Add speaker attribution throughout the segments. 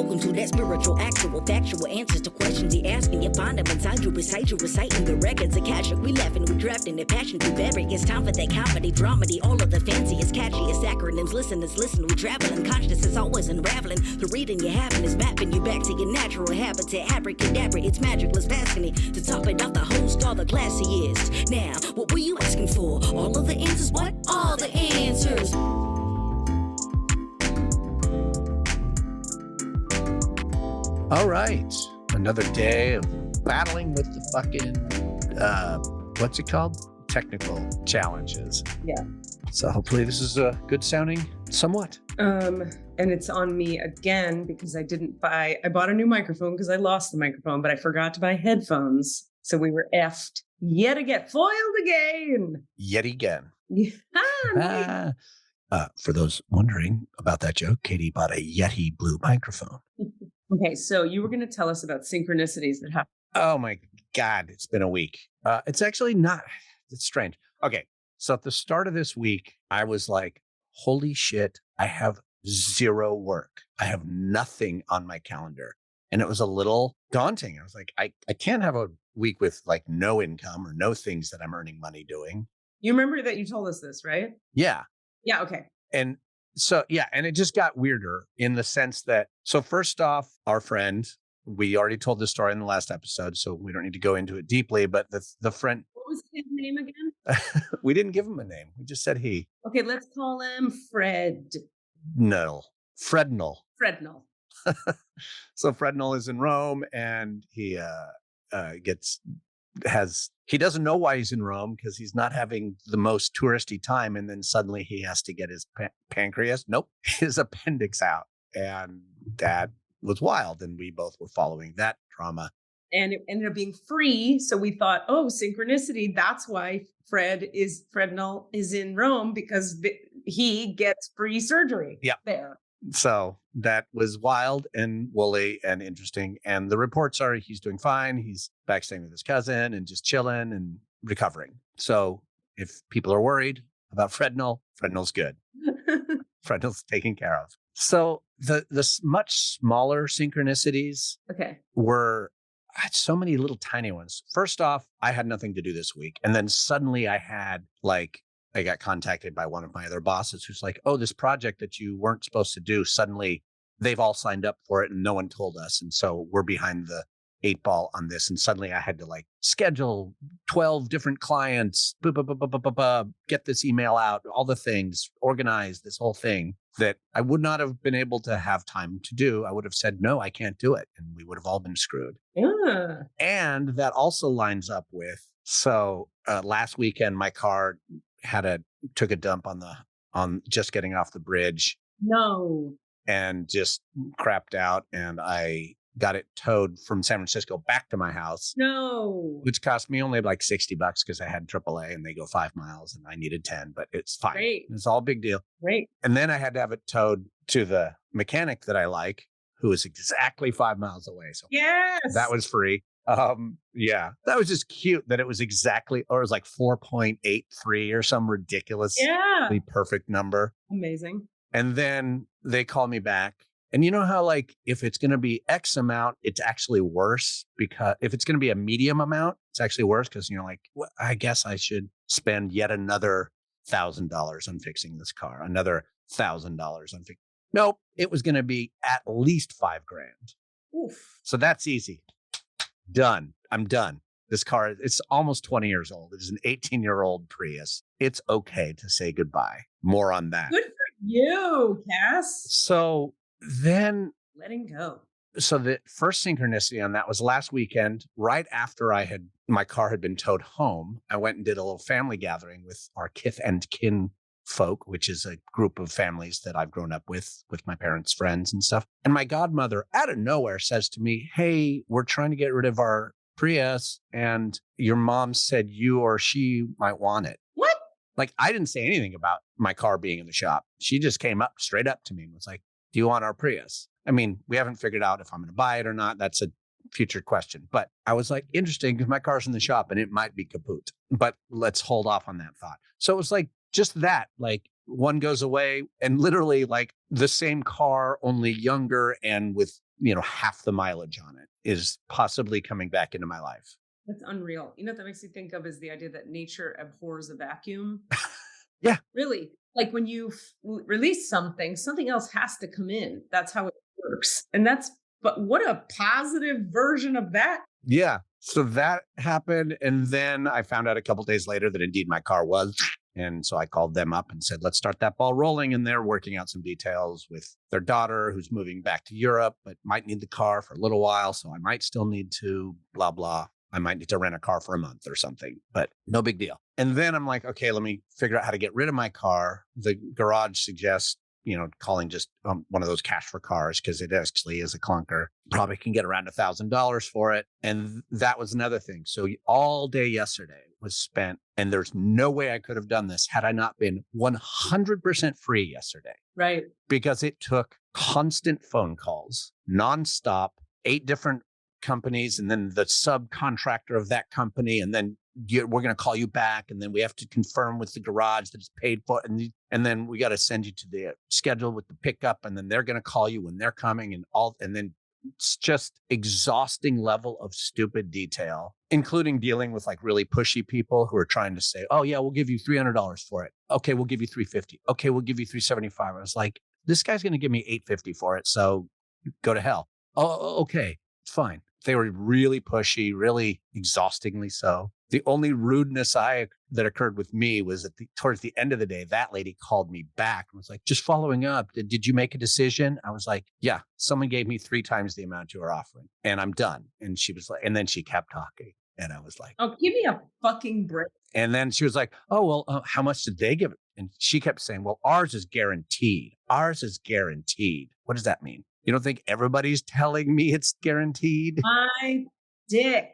Speaker 1: Welcome to that spiritual, actual, factual answers to questions you're asking. You find them inside you, recite you, reciting the records. Akashic, we laughing, we drafting the passion to vary. It's time for that comedy, dramedy, all of the fanciest, catchiest acronyms. Listeners, listen, we traveling. Conscious is always unraveling. The reading you're having is mapping you back to your natural habitat. Abracadabra, it's magicless, passing it. To top it off, the host, all the classiest. Now, what were you asking for? All of the answers? What? All the answers.
Speaker 2: All right. Another day of battling with the fucking, what's it called? Technical challenges.
Speaker 3: Yeah.
Speaker 2: So hopefully this is good sounding somewhat.
Speaker 3: And it's on me again because I bought a new microphone because I lost the microphone, but I forgot to buy headphones. So we were effed yet again, foiled again.
Speaker 2: Yet again.
Speaker 3: Yeah.
Speaker 2: For those wondering about that joke, Katie bought a Yeti blue microphone.
Speaker 3: Okay, so you were going to tell us about synchronicities that happen.
Speaker 2: Oh my God, it's been a week. It's actually not, it's strange. Okay, so at the start of this week, I was like, holy shit, I have zero work. I have nothing on my calendar. And it was a little daunting. I was like, I can't have a week with like no income or no things that I'm earning money doing.
Speaker 3: You remember that you told us this, right?
Speaker 2: Yeah.
Speaker 3: Yeah, okay.
Speaker 2: And so, yeah, and it just got weirder in the sense that, so first off, our friend, we already told this story in the last episode, so we don't need to go into it deeply, but the friend.
Speaker 3: What was his name again?
Speaker 2: We didn't give him a name. We just said he.
Speaker 3: Okay, let's call him Fred.
Speaker 2: No, Frednell.
Speaker 3: Frednell.
Speaker 2: So Frednell is in Rome and he he doesn't know why he's in Rome because he's not having the most touristy time. And then suddenly he has to get his his appendix out. And that was wild. And we both were following that drama.
Speaker 3: And it ended up being free. So we thought, oh, synchronicity. That's why Frednell is in Rome because he gets free surgery there.
Speaker 2: So that was wild and woolly and interesting. And the reports are he's doing fine. He's back staying with his cousin and just chilling and recovering. So if people are worried about Frednell's good. Frednell's taken care of. So the much smaller synchronicities were, I had so many little tiny ones. First off, I had nothing to do this week. And then suddenly I got contacted by one of my other bosses who's like, oh, this project that you weren't supposed to do, suddenly they've all signed up for it and no one told us. And so we're behind the 8 ball on this. And suddenly I had to like schedule 12 different clients, get this email out, all the things, organize this whole thing that I would not have been able to have time to do. I would have said, no, I can't do it. And we would have all been screwed.
Speaker 3: Yeah.
Speaker 2: And that also lines up with, so last weekend, my car took a dump on just getting off the bridge.
Speaker 3: No.
Speaker 2: And just crapped out. And I got it towed from San Francisco back to my house.
Speaker 3: No.
Speaker 2: Which cost me only like $60 because I had AAA and they go 5 miles and I needed 10, but it's fine.
Speaker 3: Great.
Speaker 2: It's all a big deal.
Speaker 3: Great.
Speaker 2: And then I had to have it towed to the mechanic that I like, who is exactly 5 miles away. So
Speaker 3: yes,
Speaker 2: that was free. Yeah, that was just cute that it was exactly, or it was like 4.83 or some ridiculously perfect number.
Speaker 3: Amazing.
Speaker 2: And then they call me back. And you know how like, if it's going to be X amount, it's actually worse because if it's going to be a medium amount, it's actually worse because you're like, well, I guess I should spend yet another $1,000 on fixing this car, another $1,000 on fixing. Nope, it was going to be at least $5,000.
Speaker 3: Oof.
Speaker 2: So that's easy. Done. I'm done. This car, it's almost 20 years old. It is an 18-year-old Prius. It's okay to say goodbye. More on that.
Speaker 3: Good for you, Cass.
Speaker 2: So then
Speaker 3: letting go.
Speaker 2: So the first synchronicity on that was last weekend, right after my car had been towed home. I went and did a little family gathering with our kith and kin folk, which is a group of families that I've grown up with my parents' friends and stuff. And my godmother out of nowhere says to me, hey, we're trying to get rid of our Prius and your mom said you or she might want it.
Speaker 3: What?
Speaker 2: Like, I didn't say anything about my car being in the shop. She just came up straight up to me and was like, do you want our Prius? I mean, we haven't figured out if I'm going to buy it or not. That's a future question. But I was like, interesting, because my car's in the shop and it might be kaput. But let's hold off on that thought. So it was like just that, like one goes away and literally like the same car, only younger and with half the mileage on it is possibly coming back into my life.
Speaker 3: That's unreal. You know what that makes me think of is the idea that nature abhors a vacuum.
Speaker 2: Yeah.
Speaker 3: Really. Like when you release something else has to come in. That's how it works. But what a positive version of that.
Speaker 2: Yeah. So that happened. And then I found out a couple of days later that indeed my car was. And so I called them up and said, let's start that ball rolling. And they're working out some details with their daughter who's moving back to Europe, but might need the car for a little while. So I might still need to blah, blah. I might need to rent a car for a month or something, but no big deal. And then I'm like, okay, let me figure out how to get rid of my car. The garage suggests, calling just one of those cash for cars because it actually is a clunker. Probably can get around $1,000 for it. And that was another thing. So all day yesterday was spent, and there's no way I could have done this had I not been 100% free yesterday.
Speaker 3: Right.
Speaker 2: Because it took constant phone calls, nonstop, 8 different companies, and then the subcontractor of that company, and then we're going to call you back, and then we have to confirm with the garage that it's paid for, and then we got to send you to the schedule with the pickup, and then they're going to call you when they're coming, and then it's just exhausting level of stupid detail, including dealing with like really pushy people who are trying to say, oh yeah, we'll give you $300 for it. Okay, we'll give you $350. Okay, we'll give you $375. I was like, this guy's going to give me $850 for it, so go to hell. Oh, okay, it's fine. They were really pushy, really exhaustingly so. The only rudeness that occurred with me was towards the end of the day, that lady called me back and was like, just following up, did you make a decision? I was like, yeah, someone gave me 3 times the amount you were offering and I'm done. And she was like, and then she kept talking. And I was like,
Speaker 3: oh, give me a fucking break.
Speaker 2: And then she was like, oh, well, how much did they give it? And she kept saying, well, ours is guaranteed. Ours is guaranteed. What does that mean? You don't think everybody's telling me it's guaranteed?
Speaker 3: My dick.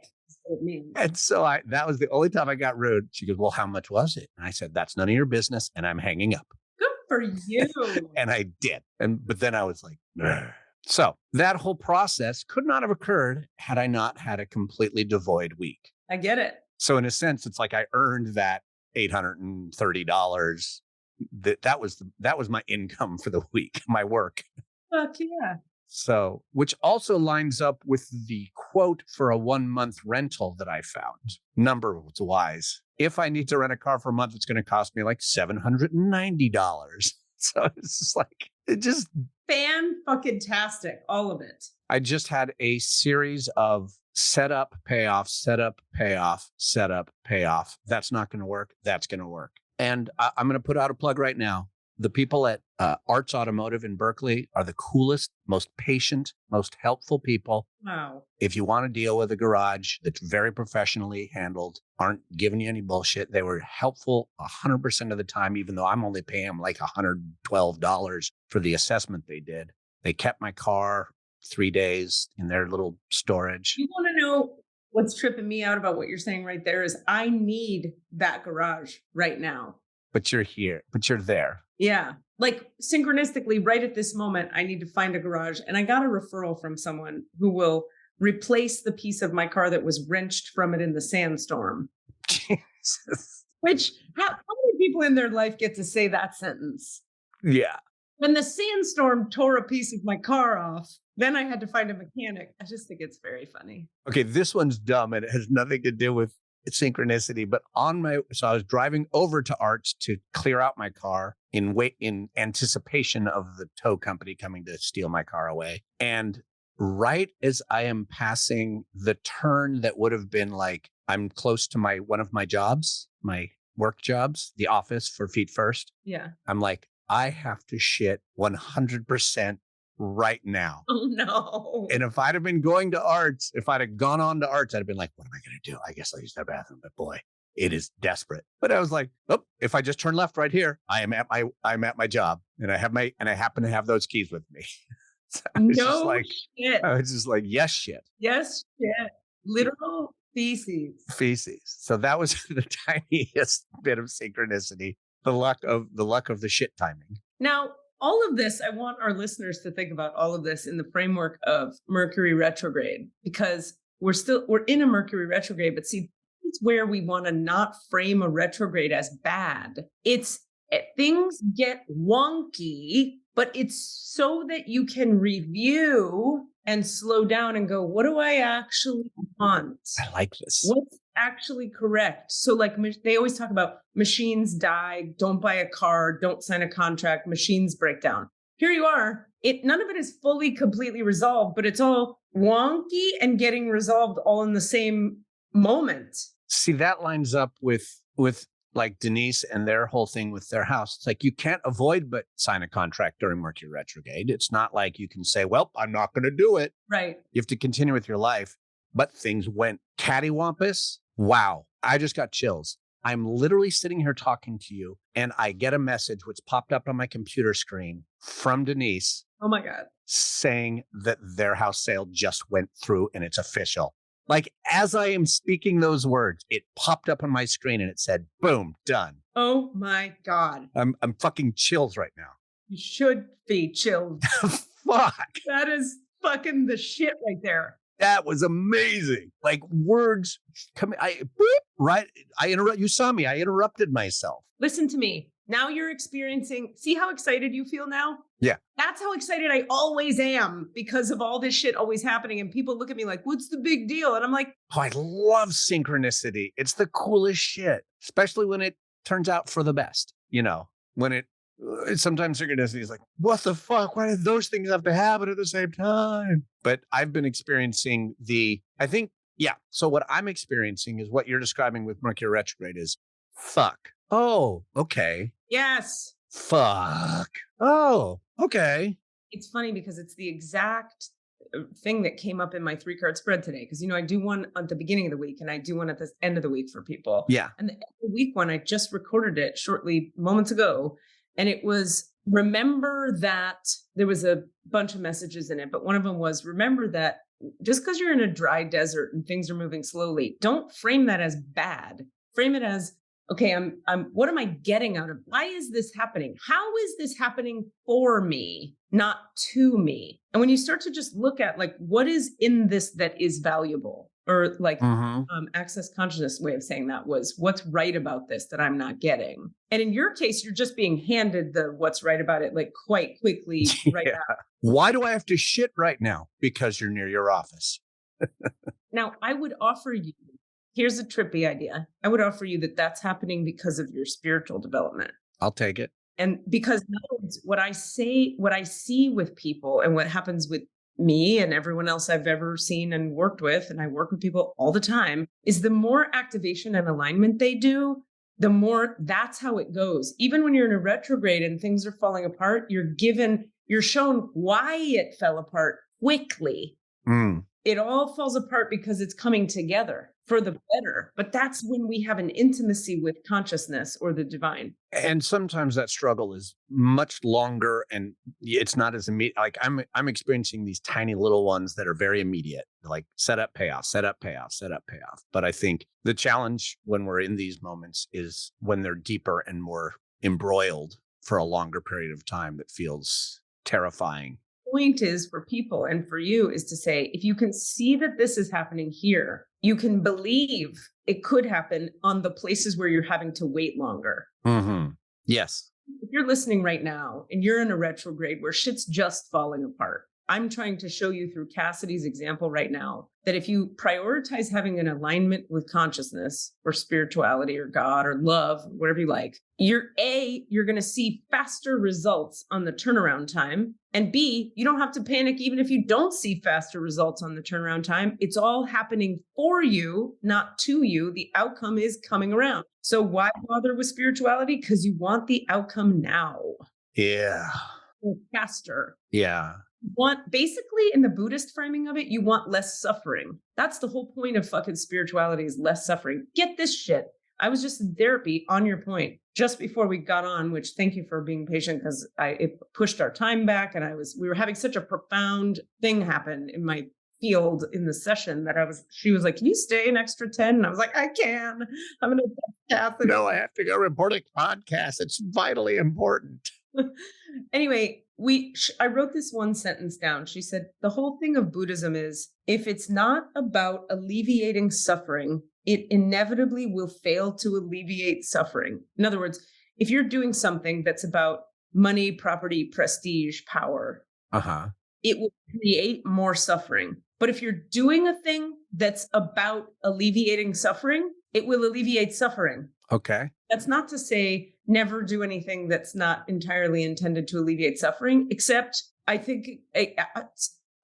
Speaker 2: And so that was the only time I got rude. She goes, well, how much was it? And I said, that's none of your business. And I'm hanging up.
Speaker 3: Good for you.
Speaker 2: And I did. But then I was like, Bleh. So that whole process could not have occurred had I not had a completely devoid week.
Speaker 3: I get it.
Speaker 2: So in a sense, it's like I earned that $830. That was my income for the week, my work.
Speaker 3: Fuck yeah.
Speaker 2: So, which also lines up with the quote for a 1-month rental that I found. Number wise, if I need to rent a car for a month, it's going to cost me like $790. So it's just like,
Speaker 3: fan-fucking-tastic, all of it.
Speaker 2: I just had a series of setup, payoff, setup, payoff, setup, payoff. That's not going to work. That's going to work. And I'm going to put out a plug right now. The people at Arts Automotive in Berkeley are the coolest, most patient, most helpful people.
Speaker 3: Wow.
Speaker 2: If you want to deal with a garage that's very professionally handled, aren't giving you any bullshit, they were helpful 100% of the time, even though I'm only paying them like $112 for the assessment they did. They kept my car 3 days in their little storage.
Speaker 3: You want to know what's tripping me out about what you're saying right there is I need that garage right now.
Speaker 2: But you're here, but you're there.
Speaker 3: Yeah. Like synchronistically, right at this moment, I need to find a garage. And I got a referral from someone who will replace the piece of my car that was wrenched from it in the sandstorm.
Speaker 2: Jesus.
Speaker 3: Which, how many people in their life get to say that sentence?
Speaker 2: Yeah.
Speaker 3: When the sandstorm tore a piece of my car off, then I had to find a mechanic. I just think it's very funny.
Speaker 2: Okay, this one's dumb and it has nothing to do with synchronicity, but so I was driving over to Arts to clear out my car in anticipation of the tow company coming to steal my car away. And right as I am passing the turn that would have been like, I'm close to one of my jobs, my work jobs, the office for Feet First.
Speaker 3: Yeah.
Speaker 2: I'm like, I have to shit 100% right now.
Speaker 3: Oh no.
Speaker 2: And if I'd have been going to Arts, if I'd have gone on to Arts, I'd have been like, what am I going to do? I guess I'll use that bathroom, but boy, it is desperate. But I was like, oh, if I just turn left right here, I'm at my job and I happen to have those keys with me. So I was just like, yes, shit.
Speaker 3: Yes, shit. Literal feces.
Speaker 2: So that was the tiniest bit of synchronicity, the luck of the shit timing.
Speaker 3: Now, all of this, I want our listeners to think about all of this in the framework of Mercury retrograde, because we're in a Mercury retrograde, but see, it's where we want to not frame a retrograde as bad. Things get wonky, but it's so that you can review and slow down and go, what do I actually want?
Speaker 2: I like this.
Speaker 3: What's actually correct? So like they always talk about machines die, don't buy a car, don't sign a contract, machines break down. Here you are. None of it is fully, completely resolved, but it's all wonky and getting resolved all in the same moment.
Speaker 2: See, that lines up with like Denise and their whole thing with their house. It's like you can't avoid but sign a contract during Mercury retrograde. It's not like you can say, well, I'm not going to do it.
Speaker 3: Right.
Speaker 2: You have to continue with your life. But things went cattywampus. Wow. I just got chills. I'm literally sitting here talking to you and I get a message which popped up on my computer screen from Denise.
Speaker 3: Oh my God.
Speaker 2: Saying that their house sale just went through and it's official. Like as I am speaking those words, it popped up on my screen and it said, boom, done.
Speaker 3: Oh my God.
Speaker 2: I'm fucking chills right now.
Speaker 3: You should be chilled.
Speaker 2: Fuck.
Speaker 3: That is fucking the shit right there.
Speaker 2: That was amazing. Like words coming. Right. You saw me. I interrupted myself.
Speaker 3: Listen to me. Now you're experiencing, see how excited you feel now?
Speaker 2: Yeah.
Speaker 3: That's how excited I always am because of all this shit always happening. And people look at me like, what's the big deal? And I'm like,
Speaker 2: oh, I love synchronicity. It's the coolest shit, especially when it turns out for the best. You know, when sometimes synchronicity is like, what the fuck? Why did those things have to happen at the same time? But I've been experiencing so what I'm experiencing is what you're describing with Mercury retrograde is fuck. Oh, okay.
Speaker 3: Yes.
Speaker 2: Fuck. Oh, okay.
Speaker 3: It's funny because it's the exact thing that came up in my 3-card spread today. Because, I do one at the beginning of the week and I do one at the end of the week for people.
Speaker 2: Yeah.
Speaker 3: And the end of the week one, I just recorded it shortly moments ago. And it was, remember that there was a bunch of messages in it. But one of them was, remember that just because you're in a dry desert and things are moving slowly, don't frame that as bad. Frame it as, okay, what am I getting out of, why is this happening? How is this happening for me, not to me? And when you start to just look at like, what is in this that is valuable, or like access consciousness way of saying that was, what's right about this that I'm not getting? And in your case, you're just being handed the what's right about it, like quite quickly right now.
Speaker 2: Why do I have to shit right now? Because you're near your office.
Speaker 3: Now, I would offer you, here's a trippy idea. I would offer you that that's happening because of your spiritual development.
Speaker 2: I'll take it.
Speaker 3: And because what I see with people and what happens with me and everyone else I've ever seen and worked with, and I work with people all the time, is the more activation and alignment they do, the more that's how it goes. Even when you're in a retrograde and things are falling apart, you're shown why it fell apart quickly. It all falls apart because it's coming together for the better. But that's when we have an intimacy with consciousness or the divine.
Speaker 2: And sometimes that struggle is much longer and it's not as immediate. Like I'm experiencing these tiny little ones that are very immediate, like set up, payoff, set up, payoff, set up, payoff. But I think the challenge when we're in these moments is when they're deeper and more embroiled for a longer period of time that feels terrifying.
Speaker 3: Point is for people and for you is to say, if you can see that this is happening here, you can believe it could happen on the places where you're having to wait longer.
Speaker 2: Mm-hmm. Yes.
Speaker 3: If you're listening right now and you're in a retrograde where shit's just falling apart, I'm trying to show you through Cassidy's example right now that if you prioritize having an alignment with consciousness or spirituality or God or love, whatever you like, you're going to see faster results on the turnaround time. And B, you don't have to panic even if you don't see faster results on the turnaround time. It's all happening for you, not to you. The outcome is coming around. So why bother with spirituality? Because you want the outcome now.
Speaker 2: Yeah.
Speaker 3: Or faster.
Speaker 2: Yeah.
Speaker 3: Basically in the Buddhist framing of it, you want less suffering. That's the whole point of fucking spirituality is less suffering. Get this shit. I was just in therapy on your point just before we got on, which thank you for being patient because it pushed our time back and we were having such a profound thing happen in my field in the session that she was like, can you stay an extra 10? And I was like, I can. I'm going to.
Speaker 2: No, I have to go report a podcast. It's vitally important.
Speaker 3: Anyway, I wrote this one sentence down. She said, the whole thing of Buddhism is if it's not about alleviating suffering, it inevitably will fail to alleviate suffering. In other words, if you're doing something that's about money, property, prestige, power, it will create more suffering. But if you're doing a thing that's about alleviating suffering, it will alleviate suffering.
Speaker 2: Okay.
Speaker 3: That's not to say never do anything that's not entirely intended to alleviate suffering, except I think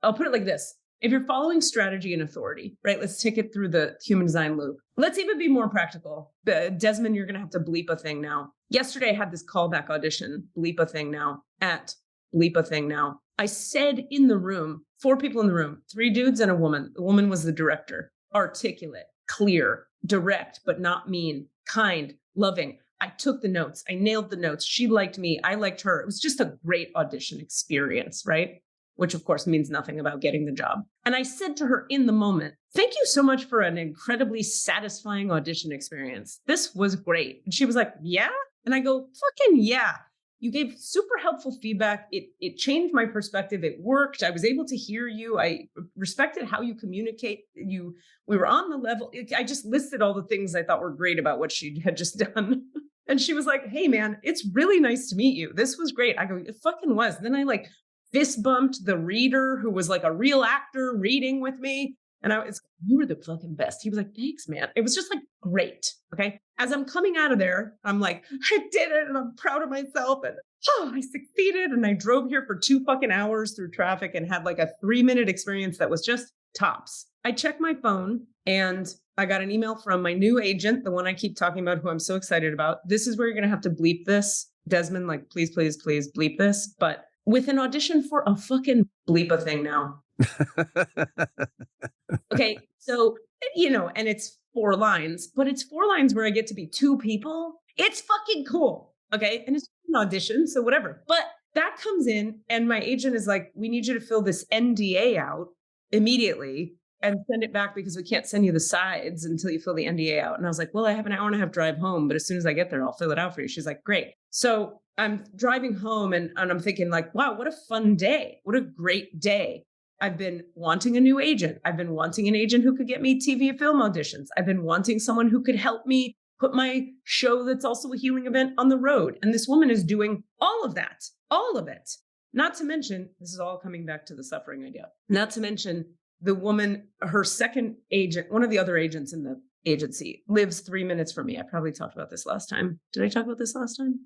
Speaker 3: I'll put it like this. If you're following strategy and authority, right? Let's take it through the human design loop. Let's even be more practical. Desmond, you're going to have to bleep a thing now. Yesterday, I had this callback audition, bleep a thing now, at bleep a thing now. I said in the room, 4 people in the room, 3 dudes and a woman. The woman was the director. Articulate, clear, direct, but not mean, kind, loving. I took the notes. I nailed the notes. She liked me. I liked her. It was just a great audition experience, right? Which of course means nothing about getting the job. And I said to her in the moment, thank you so much for an incredibly satisfying audition experience. This was great. And she was like, yeah? And I go, fucking yeah. You gave super helpful feedback. It changed my perspective. It worked. I was able to hear you. I respected how you communicate. We were on the level. I just listed all the things I thought were great about what she had just done. And she was like, hey man, it's really nice to meet you. This was great. I go, it fucking was. And then I like fist bumped the reader who was like a real actor reading with me. And you were the fucking best. He was like, thanks, man. It was just like, great. Okay. As I'm coming out of there, I'm like, I did it and I'm proud of myself. And I succeeded. And I drove here for 2 fucking hours through traffic and had like a 3-minute experience that was just tops. I checked my phone and I got an email from my new agent, the one I keep talking about, who I'm so excited about. This is where you're going to have to bleep this. Desmond, like, please, please, please bleep this. But with an audition for a fucking bleep a thing now. Okay. So, and it's 4 lines, but it's 4 lines where I get to be 2 people. It's fucking cool. Okay. And it's an audition. So whatever, but that comes in and my agent is like, we need you to fill this NDA out immediately and send it back because we can't send you the sides until you fill the NDA out. And I was like, well, I have an 1.5-hour drive home, but as soon as I get there, I'll fill it out for you. She's like, great. So I'm driving home and I'm thinking like, wow, what a fun day. What a great day. I've been wanting a new agent. I've been wanting an agent who could get me TV and film auditions. I've been wanting someone who could help me put my show that's also a healing event on the road. And this woman is doing all of that, all of it. Not to mention, this is all coming back to the suffering idea. Not to mention the woman, her second agent, one of the other agents in the agency lives 3 minutes from me. I probably talked about this last time. Did I talk about this last time?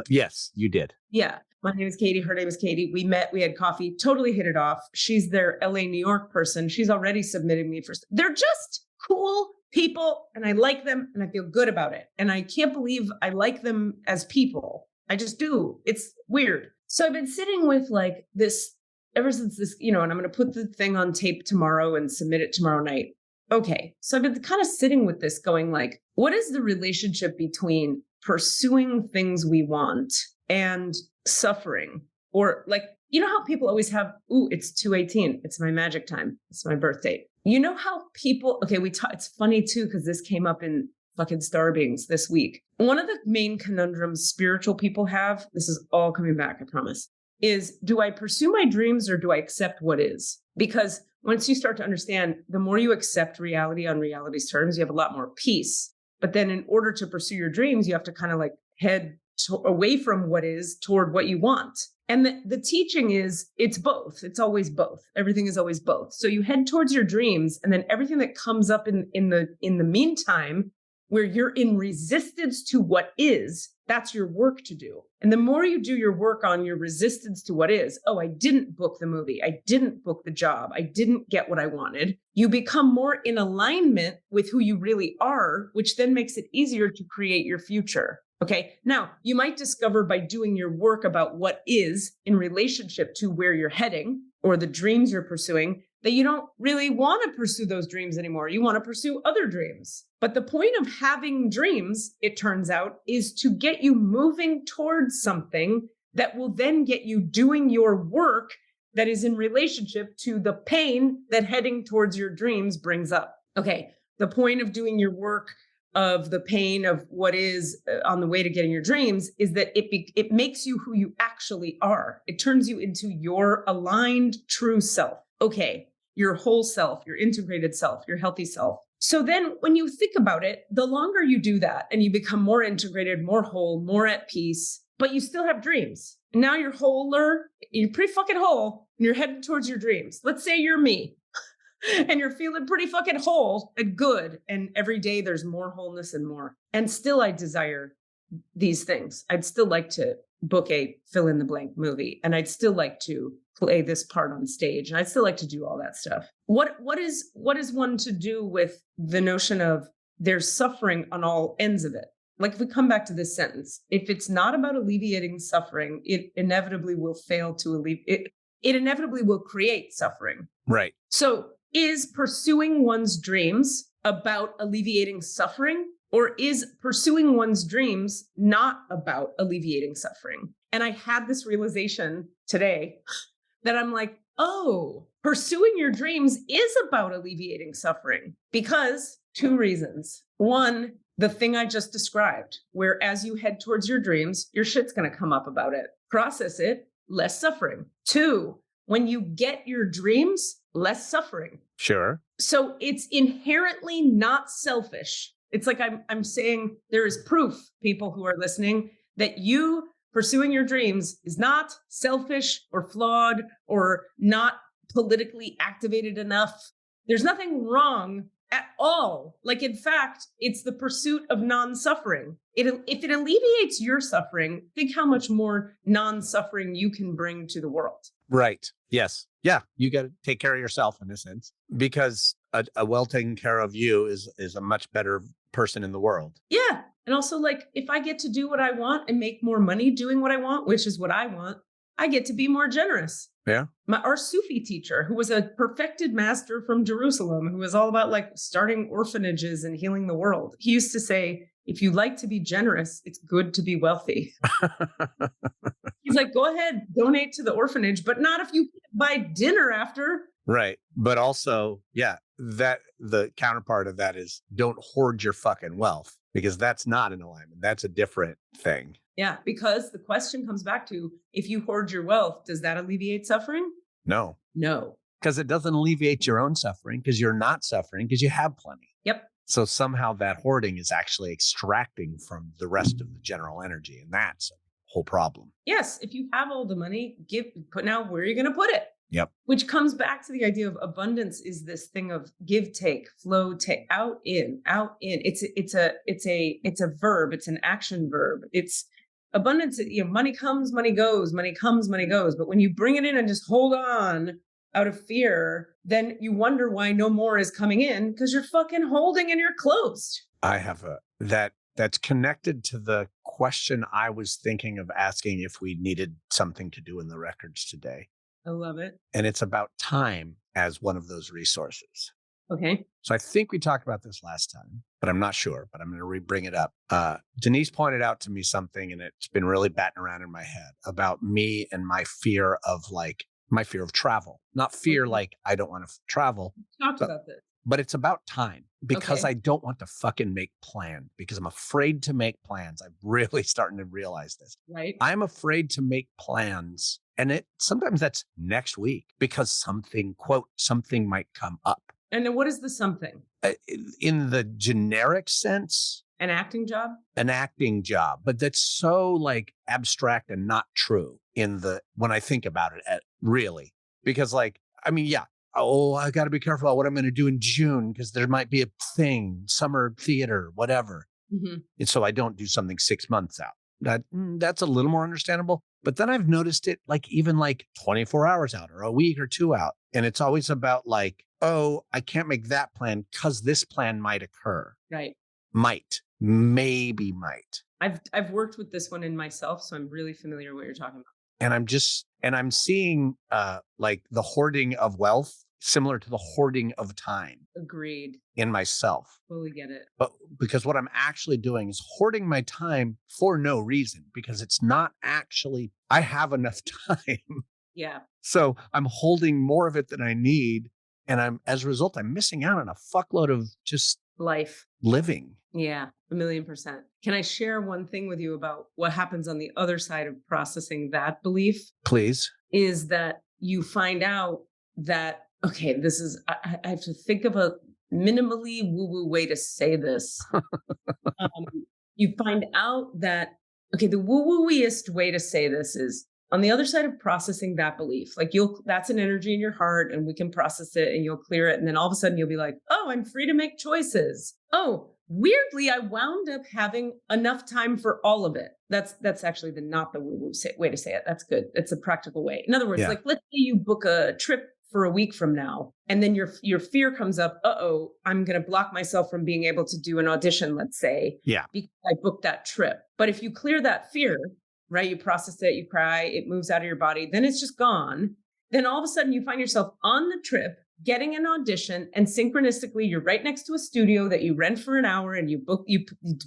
Speaker 2: Yes, you did.
Speaker 3: Yeah. My name is Katie. Her name is Katie. We met, we had coffee, totally hit it off. She's their LA, New York person. She's already submitted me for, they're just cool people and I like them and I feel good about it. And I can't believe I like them as people. I just do. It's weird. So I've been sitting with like this ever since this, and I'm going to put the thing on tape tomorrow and submit it tomorrow night. Okay. So I've been kind of sitting with this going like, what is the relationship between pursuing things we want and suffering? Or like, how people always have, ooh, it's 2/18. It's my magic time. It's my birth date. You know how people, okay, it's funny too, because this came up in fucking Star Beings this week. One of the main conundrums spiritual people have, this is all coming back, I promise, is do I pursue my dreams or do I accept what is? Because once you start to understand, the more you accept reality on reality's terms, you have a lot more peace. But then in order to pursue your dreams, you have to kind of like head away from what is toward what you want. And the teaching is it's both. It's always both. Everything is always both. So you head towards your dreams and then everything that comes up in the meantime, where you're in resistance to what is, that's your work to do. And the more you do your work on your resistance to what is, oh, I didn't book the movie. I didn't book the job. I didn't get what I wanted. You become more in alignment with who you really are, which then makes it easier to create your future. Okay. Now you might discover by doing your work about what is in relationship to where you're heading or the dreams you're pursuing, that you don't really want to pursue those dreams anymore. You want to pursue other dreams. But the point of having dreams, it turns out, is to get you moving towards something that will then get you doing your work that is in relationship to the pain that heading towards your dreams brings up. Okay. The point of doing your work of the pain of what is on the way to getting your dreams is that it makes you who you actually are. It turns you into your aligned true self. Okay, your whole self, your integrated self, your healthy self. So then when you think about it, the longer you do that and you become more integrated, more whole, more at peace, but you still have dreams. Now you're wholer. You're pretty fucking whole and you're heading towards your dreams. Let's say you're me and you're feeling pretty fucking whole and good. And every day there's more wholeness and more. And still I desire these things. I'd still like to book a fill in the blank movie. And I'd still like to play this part on stage. And I'd still like to do all that stuff. What is one to do with the notion of there's suffering on all ends of it? Like if we come back to this sentence, if it's not about alleviating suffering, it inevitably will fail to alleviate. It inevitably will create suffering.
Speaker 2: Right.
Speaker 3: So is pursuing one's dreams about alleviating suffering, or is pursuing one's dreams not about alleviating suffering? And I had this realization today that I'm like, oh, pursuing your dreams is about alleviating suffering because 2 reasons. One, the thing I just described, where as you head towards your dreams, your shit's going to come up about it. Process it, less suffering. 2, when you get your dreams, less suffering.
Speaker 2: Sure.
Speaker 3: So it's inherently not selfish. It's like I'm saying there is proof, people who are listening, that you pursuing your dreams is not selfish or flawed or not politically activated enough. There's nothing wrong at all. Like, in fact, it's the pursuit of non-suffering. If it alleviates your suffering, think how much more non-suffering you can bring to the world.
Speaker 2: Right. Yes. Yeah. You got to take care of yourself in a sense, because a well taken care of you is a much better person in the world.
Speaker 3: Yeah. And also, like, if I get to do what I want and make more money doing what I want, which is what I want, I get to be more generous.
Speaker 2: Yeah.
Speaker 3: Our Sufi teacher, who was a perfected master from Jerusalem, who was all about like starting orphanages and healing the world. He used to say, if you like to be generous, it's good to be wealthy. He's like, go ahead, donate to the orphanage, but not if you buy dinner after.
Speaker 2: Right. But also, yeah, that the counterpart of that is don't hoard your fucking wealth, because that's not in alignment. That's a different thing.
Speaker 3: Yeah, because the question comes back to, if you hoard your wealth, does that alleviate suffering?
Speaker 2: No.
Speaker 3: No.
Speaker 2: Because it doesn't alleviate your own suffering, because you're not suffering because you have plenty.
Speaker 3: Yep.
Speaker 2: So somehow that hoarding is actually extracting from the rest of the general energy. And that's a whole problem.
Speaker 3: Yes. If you have all the money, now where are you going to put it?
Speaker 2: Yep.
Speaker 3: Which comes back to the idea of abundance is this thing of give, take, flow, take, out, in, out, in. It's a verb. It's an action verb. It's abundance. Money comes, money goes, money comes, money goes. But when you bring it in and just hold on out of fear, then you wonder why no more is coming in, because you're fucking holding and you're closed.
Speaker 2: I have that's connected to the question I was thinking of asking if we needed something to do in the records today.
Speaker 3: I love it.
Speaker 2: And it's about time as one of those resources.
Speaker 3: Okay.
Speaker 2: So I think we talked about this last time, but I'm not sure, but I'm going to re-bring it up. Denise pointed out to me something, and it's been really batting around in my head about me and my fear of travel. Not fear like I don't want to travel.
Speaker 3: Talked about this.
Speaker 2: But it's about time, because
Speaker 3: Okay.
Speaker 2: I don't want to fucking make plans, because I'm afraid to make plans. I'm really starting to realize this.
Speaker 3: Right.
Speaker 2: I'm afraid to make plans. And sometimes that's next week, because something might come up.
Speaker 3: And then what is the something?
Speaker 2: In the generic sense,
Speaker 3: An acting job?
Speaker 2: an acting job, but that's so like abstract and not true when I think about it, really, because I got to be careful about what I'm going to do in June, because there might be a thing, summer theater, whatever.
Speaker 3: Mm-hmm.
Speaker 2: And so I don't do something 6 months out. That's a little more understandable. But then I've noticed it even 24 hours out or a week or 2 out. And it's always about I can't make that plan because this plan might occur.
Speaker 3: Right.
Speaker 2: Maybe might.
Speaker 3: I've worked with this one in myself, so I'm really familiar with what you're talking about.
Speaker 2: And I'm seeing the hoarding of wealth similar to the hoarding of time.
Speaker 3: Agreed.
Speaker 2: In myself.
Speaker 3: Totally get it.
Speaker 2: But because what I'm actually doing is hoarding my time for no reason, because it's not actually, I have enough time.
Speaker 3: Yeah.
Speaker 2: So I'm holding more of it than I need. And as a result, I'm missing out on a fuckload of just
Speaker 3: Life.
Speaker 2: living.
Speaker 3: Yeah, 1,000,000%. Can I share one thing with you about what happens on the other side of processing that belief?
Speaker 2: Please.
Speaker 3: Is that you find out that, okay, I have to think of a minimally woo-woo way to say this. You find out that, okay, the woo-wooiest way to say this is on the other side of processing that belief, like that's an energy in your heart and we can process it and you'll clear it. And then all of a sudden you'll be like, oh, I'm free to make choices. Oh, weirdly, I wound up having enough time for all of it. That's actually not the woo-woo way to say it. That's good. It's a practical way. In other words, like let's say you book a trip for a week from now, and then your fear comes up. Uh-oh, I'm going to block myself from being able to do an audition, let's say, because I booked that trip. But if you clear that fear, right, you process it, you cry, it moves out of your body, then it's just gone. Then all of a sudden you find yourself on the trip, getting an audition, and synchronistically, you're right next to a studio that you rent for an hour and you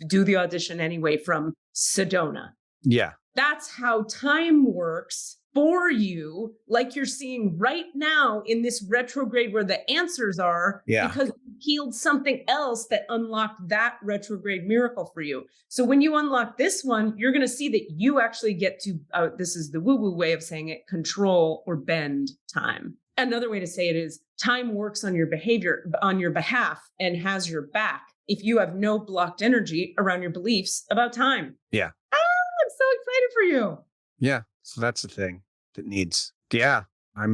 Speaker 3: do the audition anyway from Sedona.
Speaker 2: Yeah.
Speaker 3: That's how time works for you, like you're seeing right now in this retrograde where the answers are, because you healed something else that unlocked that retrograde miracle for you. So when you unlock this one, you're going to see that you actually get to, this is the woo-woo way of saying it, control or bend time. Another way to say it is time works on your behavior, on your behalf, and has your back if you have no blocked energy around your beliefs about time.
Speaker 2: Yeah.
Speaker 3: I'm so excited for you.
Speaker 2: Yeah. So that's the thing that needs. Yeah. I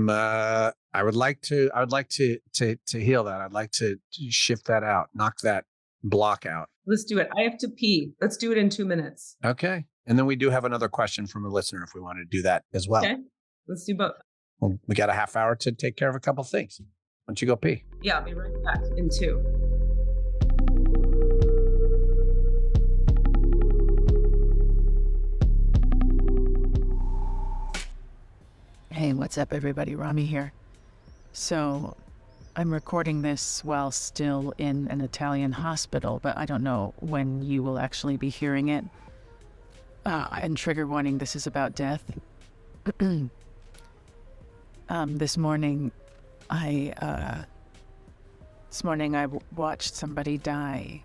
Speaker 2: would like to heal that. I'd like to shift that out, knock that block out.
Speaker 3: Let's do it. I have to pee. Let's do it in 2 minutes.
Speaker 2: Okay. And then we do have another question from a listener if we want to do that as well.
Speaker 3: Okay. Let's do both.
Speaker 2: Well, we got a half hour to take care of a couple of things. Why don't you go pee?
Speaker 3: Yeah, I'll be right back in 2.
Speaker 4: Hey, what's up, everybody? Rami here. So, I'm recording this while still in an Italian hospital, but I don't know when you will actually be hearing it. And trigger warning, this is about death. This morning I watched somebody die.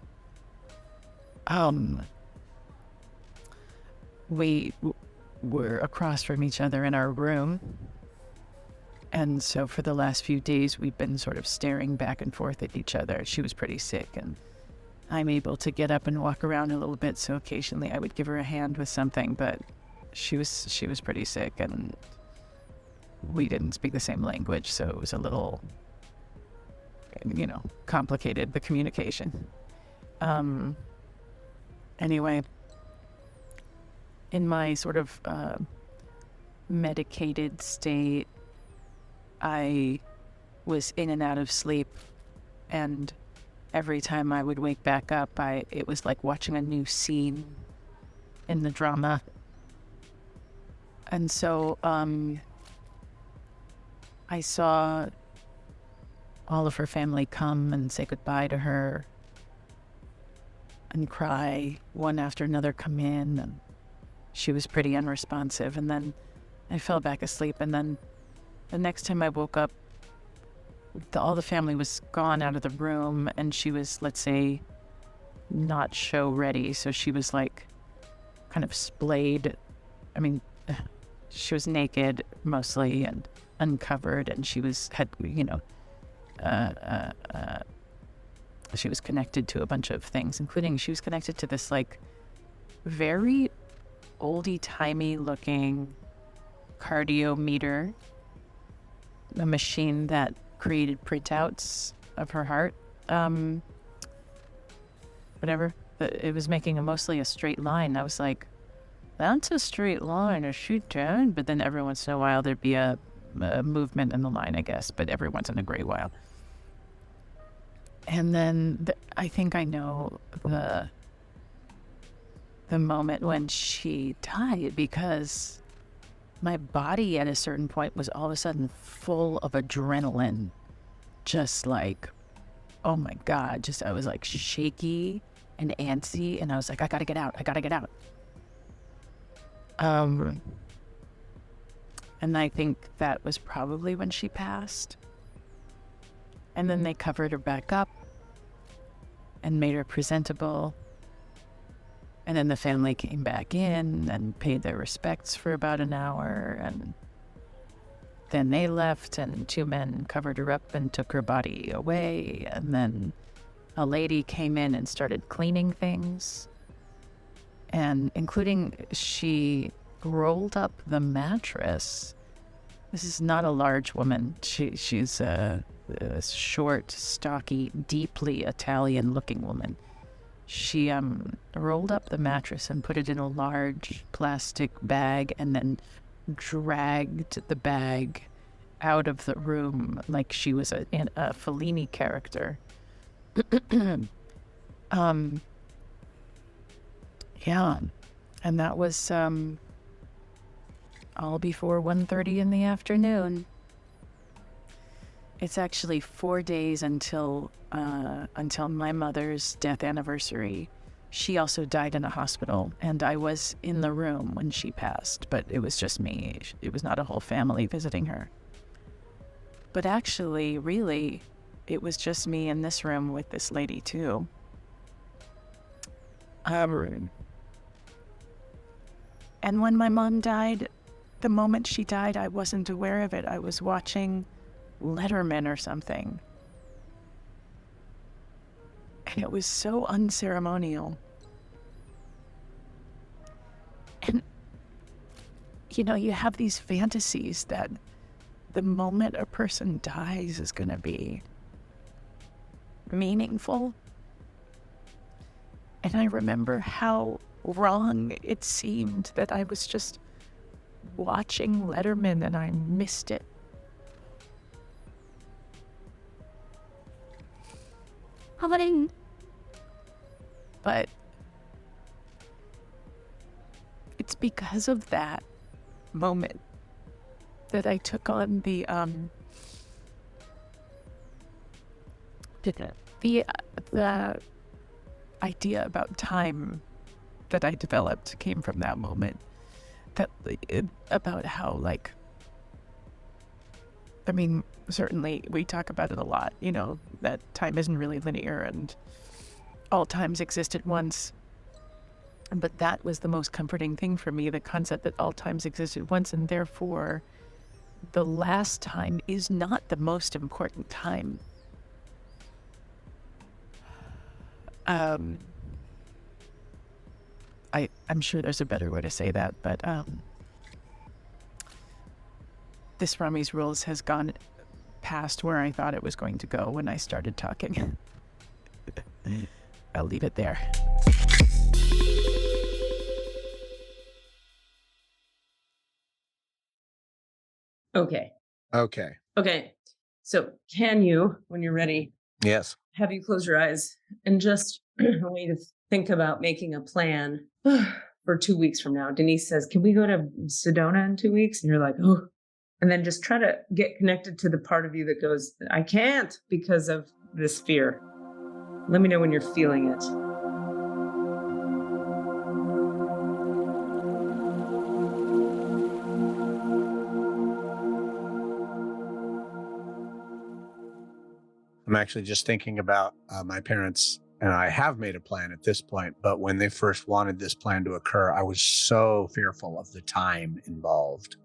Speaker 4: We were across from each other in our room, and so for the last few days we've been sort of staring back and forth at each other. She was pretty sick, and I'm able to get up and walk around a little bit, so occasionally I would give her a hand with something, but she was pretty sick, and we didn't speak the same language, so it was a little, complicated, the communication. Anyway, in my sort of medicated state, I was in and out of sleep, and every time I would wake back up, it was like watching a new scene in the drama. And so I saw all of her family come and say goodbye to her and cry, one after another come in, and she was pretty unresponsive. And then I fell back asleep, and then the next time I woke up, all the family was gone out of the room, and she was, let's say, not show ready. So she was like kind of splayed. I mean, she was naked mostly and uncovered, and she was connected to a bunch of things, including she was connected to this like very oldie-timey looking cardiometer, a machine that created printouts of her heart. Whatever. It was making mostly a straight line. I was like, that's a straight line, a shoot down. But then every once in a while there'd be a movement in the line, I guess, but every once in a great while. And then I think I know the moment when she died, because my body at a certain point was all of a sudden full of adrenaline. Just like, oh my God, I was like shaky and antsy, and I was like, I gotta get out. And I think that was probably when she passed. And then they covered her back up and made her presentable. And then the family came back in and paid their respects for about an hour. And then they left, and 2 men covered her up and took her body away. And then a lady came in and started cleaning things. And including, she rolled up the mattress. This is not a large woman. She's a short, stocky, deeply Italian-looking woman. She rolled up the mattress and put it in a large plastic bag and then dragged the bag out of the room like she was a Fellini character. Yeah, and that was all before 1:30 in the afternoon. It's actually 4 days until my mother's death anniversary. She also died in a hospital, and I was in the room when she passed, but it was just me. It was not a whole family visiting her. But actually, really, it was just me in this room with this lady, too. And when my mom died, the moment she died, I wasn't aware of it. I was watching Letterman or something. And it was so unceremonial. And, you know, you have these fantasies that the moment a person dies is going to be meaningful. And I remember how wrong it seemed that I was just watching Letterman and I missed it. But it's because of that moment that I took on the idea about time that I developed came from that moment. About how, like, I mean, certainly we talk about it a lot, you know, that time isn't really linear and all times exist at once. But that was the most comforting thing for me, the concept that all times exist at once, and therefore the last time is not the most important time. I'm sure there's a better way to say that, but this Rami's Rules has gone past where I thought it was going to go when I started talking. I'll leave it there.
Speaker 3: Okay. So can you, when you're ready,
Speaker 2: Yes.
Speaker 3: have you close your eyes and just a way to think about making a plan for 2 weeks from now? Denise says, can we go to Sedona in 2 weeks? And you're like, oh, and then just try to get connected to the part of you that goes, I can't because of this fear. Let me know when you're feeling it.
Speaker 2: I'm actually just thinking about my parents, and I have made a plan at this point, but when they first wanted this plan to occur, I was so fearful of the time involved.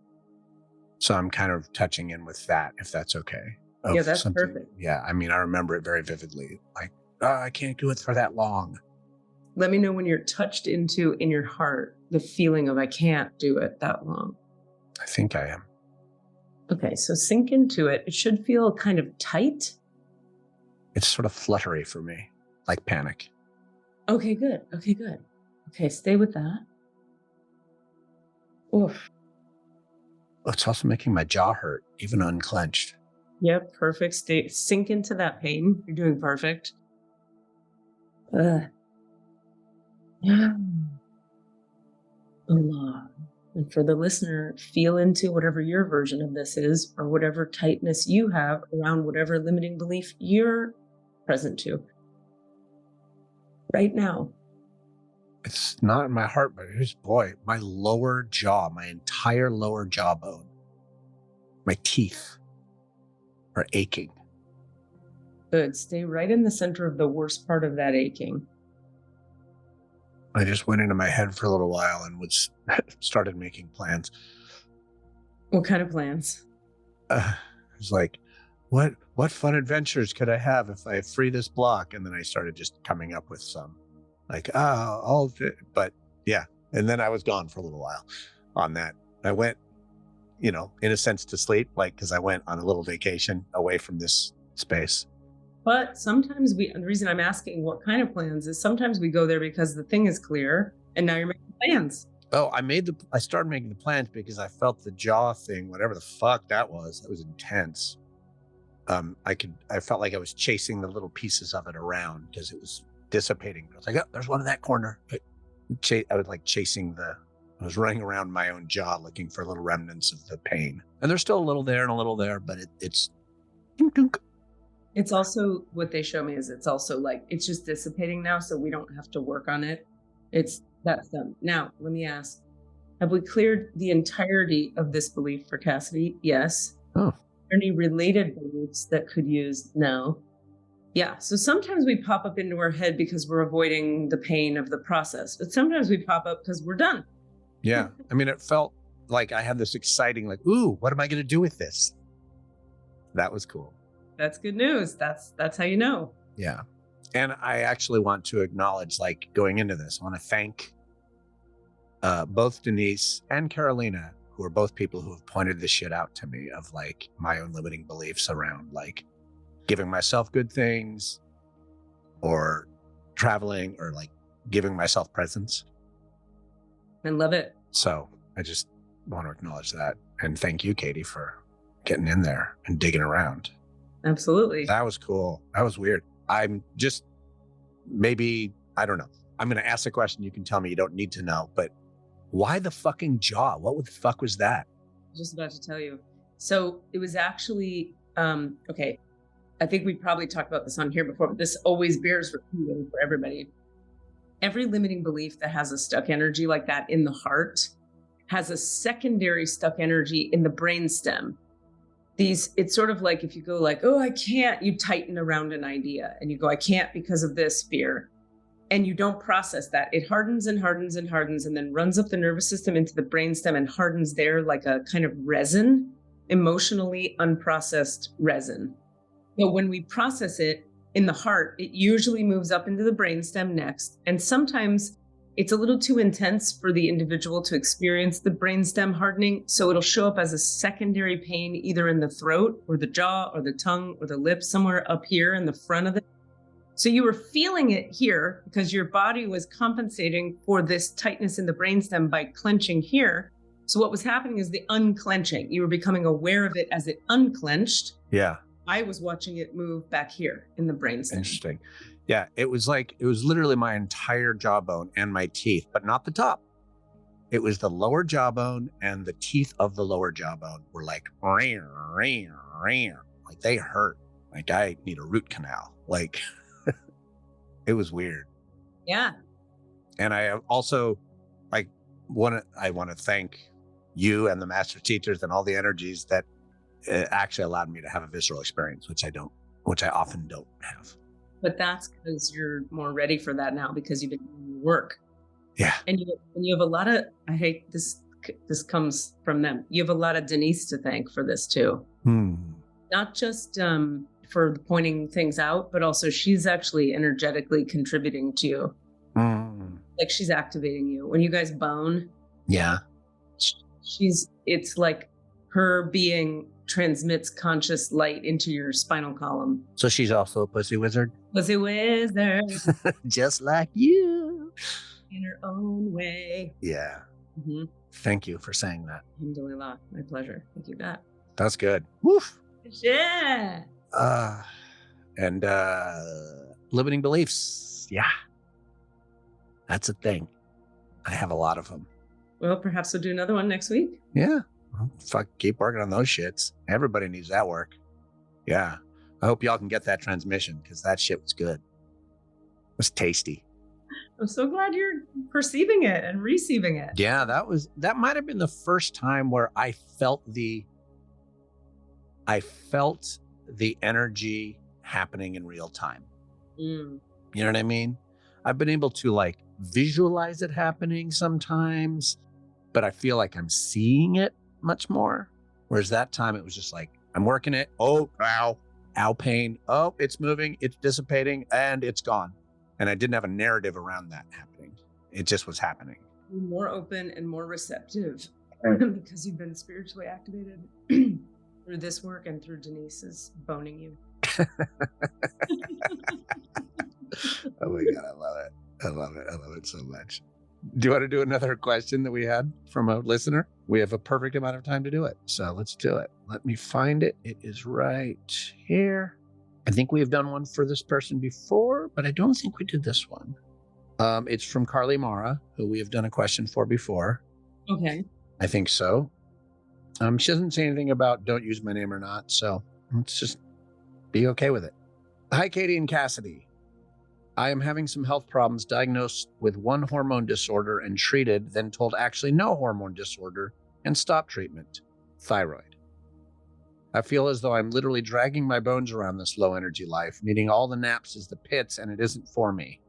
Speaker 2: So I'm kind of touching in with that, if that's okay.
Speaker 3: Yeah, that's perfect.
Speaker 2: Yeah, I mean, I remember it very vividly. Like, I can't do it for that long.
Speaker 3: Let me know when you're touched into, in your heart, the feeling of I can't do it that long.
Speaker 2: I think I am.
Speaker 3: Okay, so sink into it. It should feel kind of tight.
Speaker 2: It's sort of fluttery for me, like panic.
Speaker 3: Okay, good. Okay, stay with that. Oof.
Speaker 2: It's also making my jaw hurt, even unclenched.
Speaker 3: Yep, perfect. Sink into that pain. You're doing perfect. Yeah. Allah. And for the listener, feel into whatever your version of this is, or whatever tightness you have around whatever limiting belief you're present to right now.
Speaker 2: It's not in my heart, but here's, boy, my lower jaw, my entire lower jawbone, my teeth are aching.
Speaker 3: Good. Stay right in the center of the worst part of that aching.
Speaker 2: I just went into my head for a little while and started making plans.
Speaker 3: What kind of plans?
Speaker 2: I was like, what fun adventures could I have if I free this block? And then I started just coming up with some, like, but yeah. And then I was gone for a little while. on that. I went, in a sense to sleep, because I went on a little vacation away from this space.
Speaker 3: But sometimes the reason I'm asking what kind of plans is sometimes we go there because the thing is clear and now you're making plans.
Speaker 2: Oh, I started making the plans because I felt the jaw thing, whatever the fuck that was intense. I felt like I was chasing the little pieces of it around because it was dissipating. I was like, oh, there's one in that corner. I was like I was running around my own jaw looking for little remnants of the pain. And there's still a little there and a little there, but it's dunk, dunk.
Speaker 3: It's also, what they show me is it's also like, it's just dissipating now, so we don't have to work on it. That's done. Now, let me ask, have we cleared the entirety of this belief for Cassidy? Yes.
Speaker 2: Oh.
Speaker 3: Any related beliefs that could use? No. Yeah. So sometimes we pop up into our head because we're avoiding the pain of the process, but sometimes we pop up because we're done.
Speaker 2: Yeah. I mean, it felt like I had this exciting, ooh, what am I going to do with this? That was cool.
Speaker 3: That's good news. That's how you know.
Speaker 2: Yeah. And I actually want to acknowledge, going into this, I want to thank both Denise and Carolina, who are both people who have pointed this shit out to me of my own limiting beliefs around giving myself good things or traveling or giving myself presents.
Speaker 3: I love it.
Speaker 2: So I just want to acknowledge that. And thank you, Katie, for getting in there and digging around.
Speaker 3: Absolutely.
Speaker 2: That was cool. That was weird. I'm just, maybe, I don't know. I'm going to ask a question. You can tell me you don't need to know, but why the fucking jaw? What the fuck was that?
Speaker 3: Just about to tell you. So it was actually, okay. I think we probably talked about this on here before, but this always bears repeating for everybody. Every limiting belief that has a stuck energy like that in the heart has a secondary stuck energy in the brainstem. It's sort of like if you go oh, I can't, you tighten around an idea and you go, I can't because of this fear. And you don't process that. It hardens and hardens and hardens and then runs up the nervous system into the brainstem and hardens there like a kind of resin, emotionally unprocessed resin. So when we process it in the heart, it usually moves up into the brainstem next. And sometimes it's a little too intense for the individual to experience the brainstem hardening. So it'll show up as a secondary pain, either in the throat or the jaw or the tongue or the lips, somewhere up here in the front of it. So you were feeling it here because your body was compensating for this tightness in the brainstem by clenching here. So what was happening is the unclenching. You were becoming aware of it as it unclenched.
Speaker 2: Yeah.
Speaker 3: I was watching it move back here in the brainstem.
Speaker 2: Interesting. Yeah, it was literally my entire jawbone and my teeth, but not the top. It was the lower jawbone and the teeth of the lower jawbone were they hurt. I need a root canal. It was weird.
Speaker 3: Yeah.
Speaker 2: And I also want to thank you and the master teachers and all the energies that actually allowed me to have a visceral experience, which I often don't have.
Speaker 3: But that's because you're more ready for that now because you've been doing your work.
Speaker 2: Yeah.
Speaker 3: And you have a lot of, I hate this comes from them. You have a lot of Denise to thank for this too. Not just for pointing things out, but also she's actually energetically contributing to you. She's activating you. When you guys bone.
Speaker 2: Yeah.
Speaker 3: It's like her being transmits conscious light into your spinal column.
Speaker 2: So she's also a pussy wizard?
Speaker 3: Pussy wizard.
Speaker 2: Just like you.
Speaker 3: In her own way.
Speaker 2: Yeah.
Speaker 3: Mm-hmm.
Speaker 2: Thank you for saying that.
Speaker 3: Alhamdulillah. My pleasure. Thank you, Matt.
Speaker 2: That's good. Woof.
Speaker 3: Yeah.
Speaker 2: And limiting beliefs. Yeah. That's a thing. I have a lot of them.
Speaker 3: Well, perhaps we'll do another one next week.
Speaker 2: Yeah. Fuck, keep working on those shits. Everybody needs that work. Yeah. I hope y'all can get that transmission because that shit was good. It was tasty.
Speaker 3: I'm so glad you're perceiving it and receiving it.
Speaker 2: Yeah, that might have been the first time where I felt the energy happening in real time. You know what I mean? I've been able to visualize it happening sometimes, but I feel like I'm seeing it much more. Whereas that time it was just I'm working it. Oh, ow, pain. Oh, it's moving, it's dissipating, and it's gone. And I didn't have a narrative around that happening. It just was happening.
Speaker 3: More open and more receptive because you've been spiritually activated through this work and through Denise's boning you.
Speaker 2: Oh my God, I love it. I love it. I love it so much. Do you want to do another question that we had from a listener? We have a perfect amount of time to do it. So let's do it. Let me find it. It is right here. I think we have done one for this person before, but I don't think we did this one. It's from Carly Mara, who we have done a question for before.
Speaker 3: Okay.
Speaker 2: I think so. She doesn't say anything about don't use my name or not. So let's just be okay with it. Hi, Katie and Cassidy. I am having some health problems, diagnosed with one hormone disorder and treated, then told actually no hormone disorder and stopped treatment. Thyroid. I feel as though I'm literally dragging my bones around this low energy life, needing all the naps as the pits, and it isn't for me.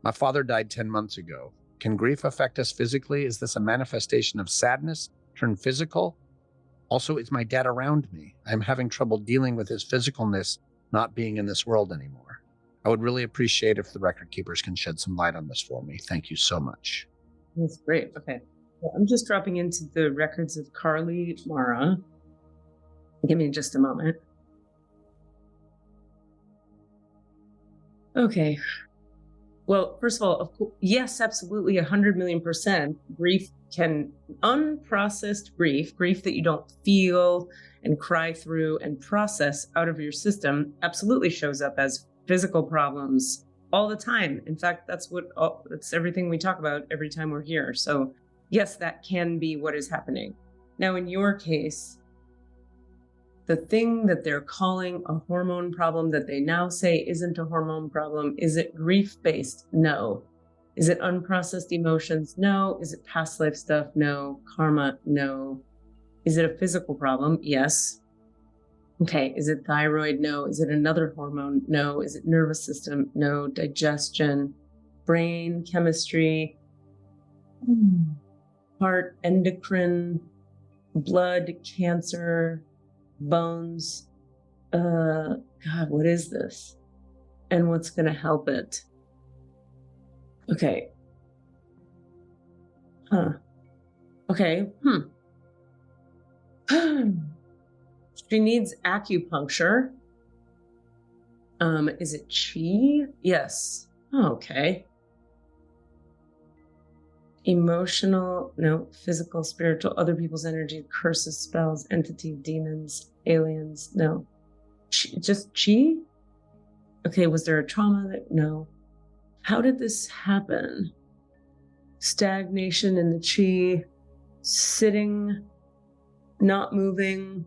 Speaker 2: My father died 10 months ago. Can grief affect us physically? Is this a manifestation of sadness turned physical? Also, is my dad around me? I'm having trouble dealing with his physicalness not being in this world anymore. I would really appreciate if the record keepers can shed some light on this for me. Thank you so much.
Speaker 3: That's great. Okay. Well, I'm just dropping into the records of Carly Mara. Give me just a moment. Okay. Well, first of all, of course, yes, absolutely, 100 million %. Grief can, unprocessed grief that you don't feel and cry through and process out of your system, absolutely shows up as physical problems all the time. In fact, that's everything we talk about every time we're here. So yes, that can be what is happening. Now, in your case, the thing that they're calling a hormone problem that they now say isn't a hormone problem, is it grief-based? No. Is it unprocessed emotions? No. Is it past life stuff? No. Karma? No. Is it a physical problem? Yes. Okay, is it thyroid? No. Is it another hormone? No. Is it nervous system? No. Digestion, brain, chemistry, heart, endocrine, blood, cancer, bones. God, what is this? And what's going to help it? Okay. Okay. She needs acupuncture. Is it chi? Yes. Okay. Emotional, no. Physical, spiritual, other people's energy, curses, spells, entity, demons, aliens, no. Just chi? Okay, was there a trauma that, no. How did this happen? Stagnation in the chi, sitting, not moving.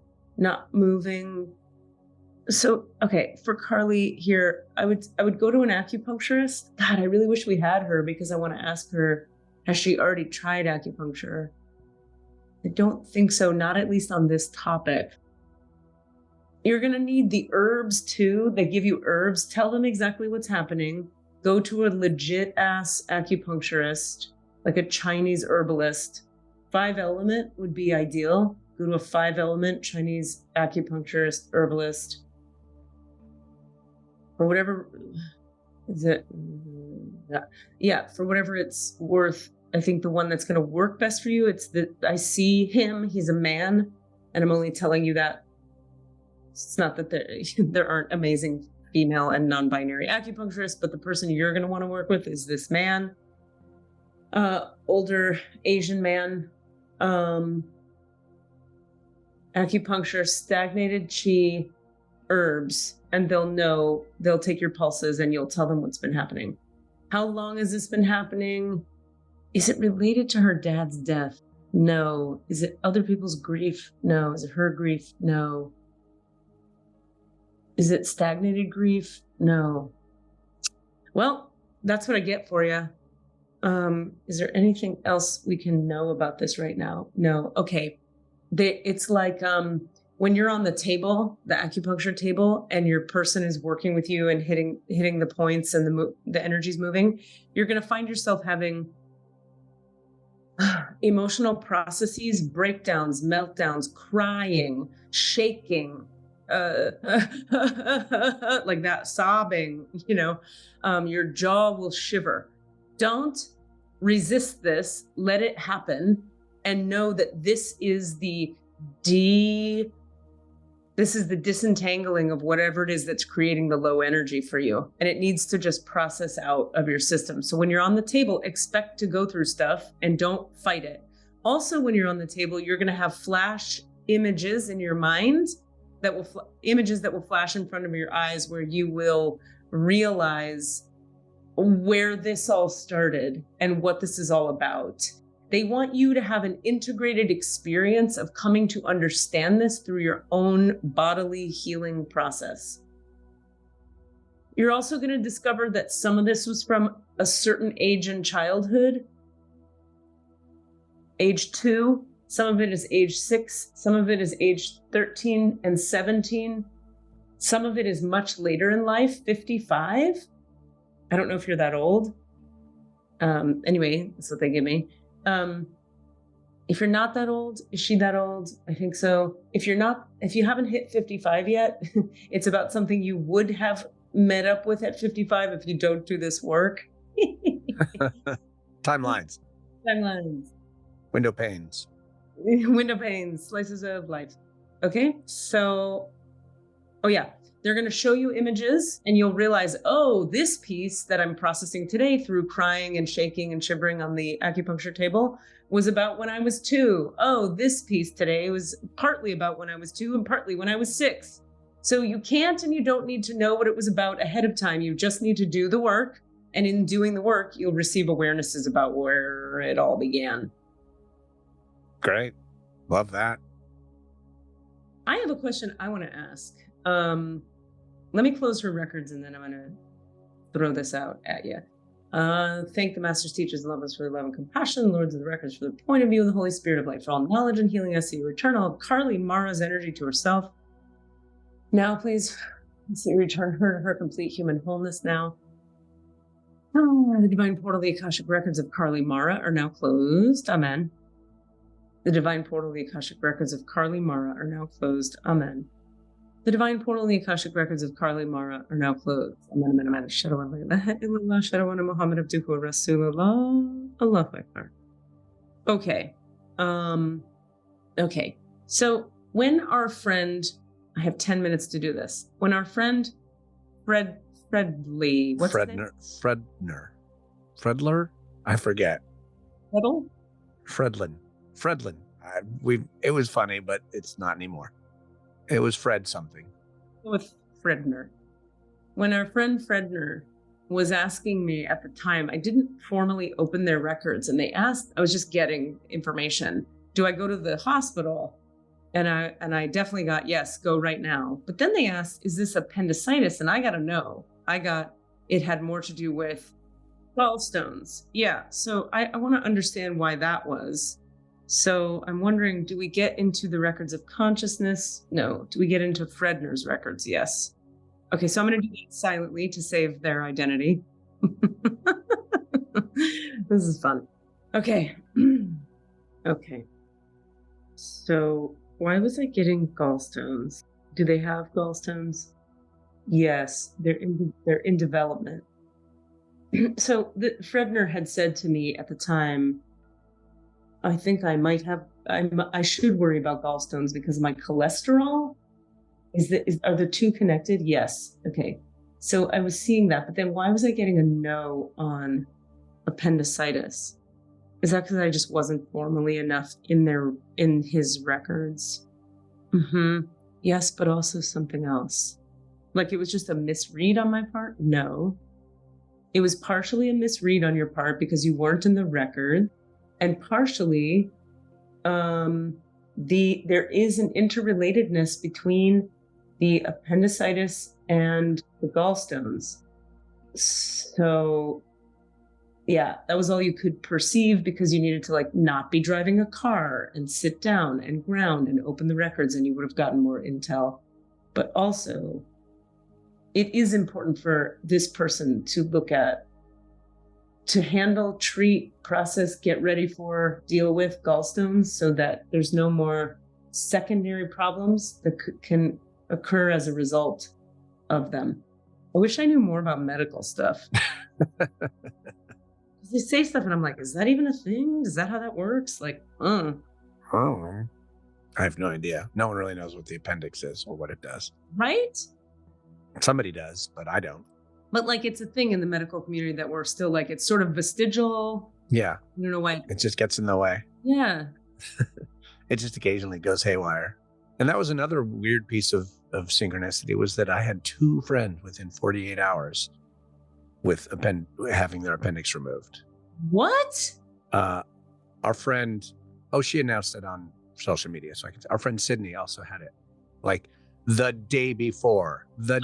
Speaker 3: So, okay, for Carly here, I would go to an acupuncturist. God, I really wish we had her because I want to ask her, has she already tried acupuncture? I don't think so, not at least on this topic. You're going to need the herbs too. They give you herbs. Tell them exactly what's happening. Go to a legit ass acupuncturist, like a Chinese herbalist. 5-element would be ideal. Go to a 5-element Chinese acupuncturist, herbalist, or whatever. Is it? Yeah, for whatever it's worth. I think the one that's going to work best for you, it's that I see him, he's a man, and I'm only telling you that. It's not that there aren't amazing female and non-binary acupuncturists, but the person you're going to want to work with is this man, older Asian man, acupuncture, stagnated chi, herbs, and they'll take your pulses and you'll tell them what's been happening. How long has this been happening? Is it related to her dad's death? No. Is it other people's grief? No. Is it her grief? No. Is it stagnated grief? No. Well, that's what I get for you. Is there anything else we can know about this right now? No. Okay. It's like when you're on the table, the acupuncture table, and your person is working with you and hitting the points and the energy's moving, you're going to find yourself having emotional processes, breakdowns, meltdowns, crying, shaking, like that, sobbing, your jaw will shiver. Don't resist this. Let it happen. and know that this is the disentangling of whatever it is that's creating the low energy for you. And it needs to just process out of your system. So when you're on the table, expect to go through stuff and don't fight it. Also, when you're on the table, you're going to have flash images in your mind that will images that will flash in front of your eyes, where you will realize where this all started and what this is all about. They want you to have an integrated experience of coming to understand this through your own bodily healing process. You're also going to discover that some of this was from a certain age in childhood, age 2, some of it is age 6, some of it is age 13 and 17. Some of it is much later in life, 55. I don't know if you're that old. Anyway, that's what they give me. If you're not that old, is she that old? I think so. If you haven't hit 55 yet, it's about something you would have met up with at 55 if you don't do this work.
Speaker 2: Timelines. Window panes.
Speaker 3: Window panes, slices of life. Okay, so, they're going to show you images and you'll realize, oh, this piece that I'm processing today through crying and shaking and shivering on the acupuncture table was about when I was 2. Oh, this piece today was partly about when I was 2 and partly when I was 6. So you can't and you don't need to know what it was about ahead of time. You just need to do the work. And in doing the work, you'll receive awarenesses about where it all began.
Speaker 2: Great. Love that.
Speaker 3: I have a question I want to ask. Let me close her records and then I'm going to throw this out at you. Thank the masters, teachers, and lovers for their love and compassion, lords of the records for the point of view of the Holy Spirit of light, for all knowledge and healing us. See you return all of Carly Mara's energy to herself. Now, please, see return her to her complete human wholeness now. The divine portal, the Akashic records of Carly Mara are now closed. Amen. The divine portal, the Akashic records of Carly Mara are now closed. Amen. The divine portal and the Akashic records of Carly Mara are now closed. Amen, amen, amen. Shadawan la ilaha illallah, shadawan Muhammad abduhu wa rasulullah. Allahu Akbar. Okay. Okay. So when our friend, I have 10 minutes to do this. When our friend Fredley, what's his name?
Speaker 2: Fredler? I forget.
Speaker 3: Fredl?
Speaker 2: Fredlin. It was funny, but it's not anymore. It was Fred something.
Speaker 3: With Fredner. When our friend Fredner was asking me at the time, I didn't formally open their records, and they asked, I was just getting information. Do I go to the hospital? And I definitely got, yes, go right now. But then they asked, is this appendicitis? And I got to know. It had more to do with gallstones. Yeah. So I want to understand why that was. So I'm wondering, do we get into the records of consciousness? No. Do we get into Fredner's records? Yes. Okay, so I'm going to do that silently to save their identity. This is fun. Okay. Okay. So why was I getting gallstones? Do they have gallstones? Yes, they're in development. So Fredner had said to me at the time, I think I should worry about gallstones because of my cholesterol. Are the two connected? Yes. Okay. So I was seeing that, but then why was I getting a no on appendicitis? Is that because I just wasn't formally enough in his records? Mm-hmm. Yes, but also something else. Like it was just a misread on my part? No. It was partially a misread on your part because you weren't in the record. And partially, there is an interrelatedness between the appendicitis and the gallstones. So, yeah, that was all you could perceive because you needed to not be driving a car and sit down and ground and open the records, and you would have gotten more intel. But also, it is important for this person to look at, to handle, treat, process, get ready for, deal with gallstones so that there's no more secondary problems that can occur as a result of them. I wish I knew more about medical stuff. They say stuff and I'm like, is that even a thing? Is that how that works? Like,
Speaker 2: Oh, I have no idea. No one really knows what the appendix is or what it does.
Speaker 3: right?
Speaker 2: Somebody does, but I don't.
Speaker 3: But like, it's a thing in the medical community that we're still like, it's sort of vestigial.
Speaker 2: Yeah.
Speaker 3: I don't know why.
Speaker 2: It just gets in the way.
Speaker 3: Yeah.
Speaker 2: It just occasionally goes haywire. And that was another weird piece of synchronicity, was that I had 2 friends within 48 hours with having their appendix removed.
Speaker 3: What?
Speaker 2: Our friend, she announced it on social media, so our friend Sydney also had it, like the day before.
Speaker 3: I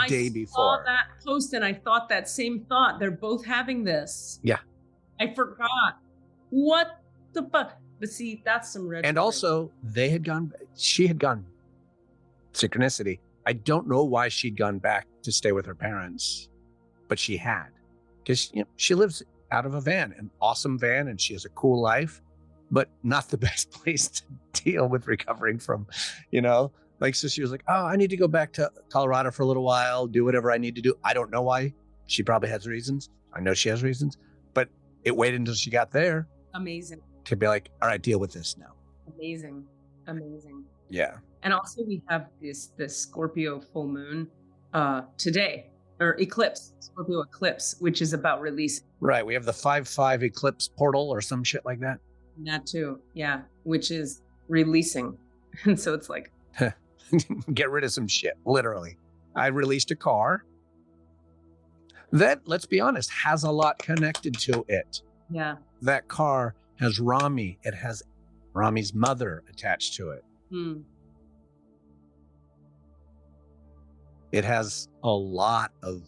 Speaker 3: saw that post and I thought that same thought. They're both having this.
Speaker 2: Yeah.
Speaker 3: I forgot. What the fuck? But see, that's some red.
Speaker 2: And also, she had gone, synchronicity. I don't know why she'd gone back to stay with her parents, but she had. Because she lives out of a van, an awesome van, and she has a cool life, but not the best place to deal with recovering from, Like, so she was like, I need to go back to Colorado for a little while, do whatever I need to do. I don't know why. She probably has reasons. I know she has reasons, but it waited until she got there.
Speaker 3: Amazing.
Speaker 2: To be like, all right, deal with this now.
Speaker 3: Amazing.
Speaker 2: Yeah.
Speaker 3: And also we have this Scorpio full moon today, or eclipse, Scorpio eclipse, which is about release.
Speaker 2: Right. We have the 5/5 eclipse portal or some shit like that.
Speaker 3: That too. Yeah. Which is releasing. And so it's like,
Speaker 2: get rid of some shit. Literally. I released a car that, let's be honest, has a lot connected to it.
Speaker 3: yeah.
Speaker 2: That car has Rami. It has Rami's mother attached to it. It has a lot of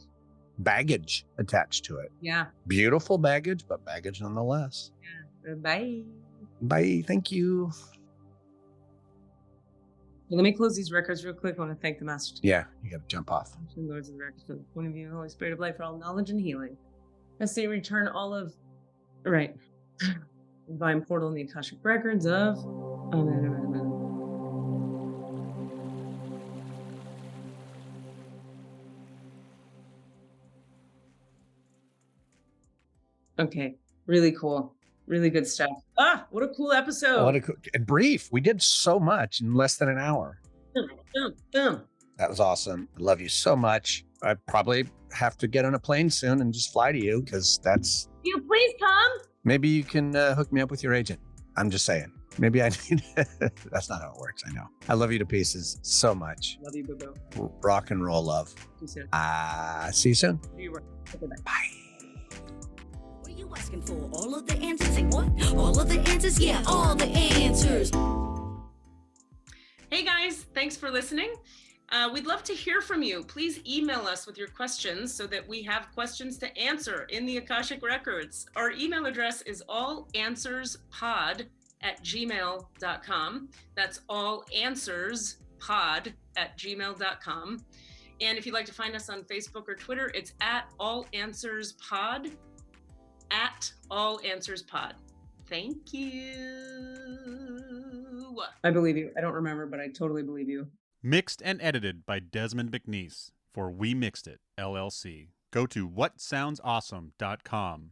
Speaker 2: baggage attached to it.
Speaker 3: Yeah.
Speaker 2: Beautiful baggage, but baggage nonetheless.
Speaker 3: Yeah. Bye.
Speaker 2: Bye. Thank you.
Speaker 3: Well, let me close these records real quick. I want to thank the Master Teacher.
Speaker 2: Yeah, you got to jump off.
Speaker 3: Lords of the records, for the point of view of the Holy Spirit of life for all knowledge and healing. As they return all of, right, divine portal in the Akashic Records of, amen. Okay, really cool. Really good stuff. What a cool episode.
Speaker 2: And brief. We did so much in less than an hour.
Speaker 3: Boom.
Speaker 2: That was awesome. I love you so much. I probably have to get on a plane soon and just fly to you, because that's...
Speaker 3: You please come.
Speaker 2: Maybe you can hook me up with your agent. I'm just saying. Maybe I need... That's not how it works, I know. I love you to pieces so much.
Speaker 3: Love you, boo-boo.
Speaker 2: Rock and roll love.
Speaker 3: See you soon.
Speaker 2: See you soon.
Speaker 3: Okay, bye.
Speaker 2: Bye.
Speaker 1: What are you asking for? All of the answers? Say what? All of the answers? Yeah, all the answers.
Speaker 3: Hey guys, thanks for listening. We'd love to hear from you. Please email us with your questions so that we have questions to answer in the Akashic Records. Our email address is allanswerspod@gmail.com. That's allanswerspod@gmail.com. And if you'd like to find us on Facebook or Twitter, it's @allanswerspod, @allanswerspod. Thank you. I believe you. I don't remember, but I totally believe you.
Speaker 5: Mixed and edited by Desmond McNeese for We Mixed It, LLC. Go to whatsoundsawesome.com.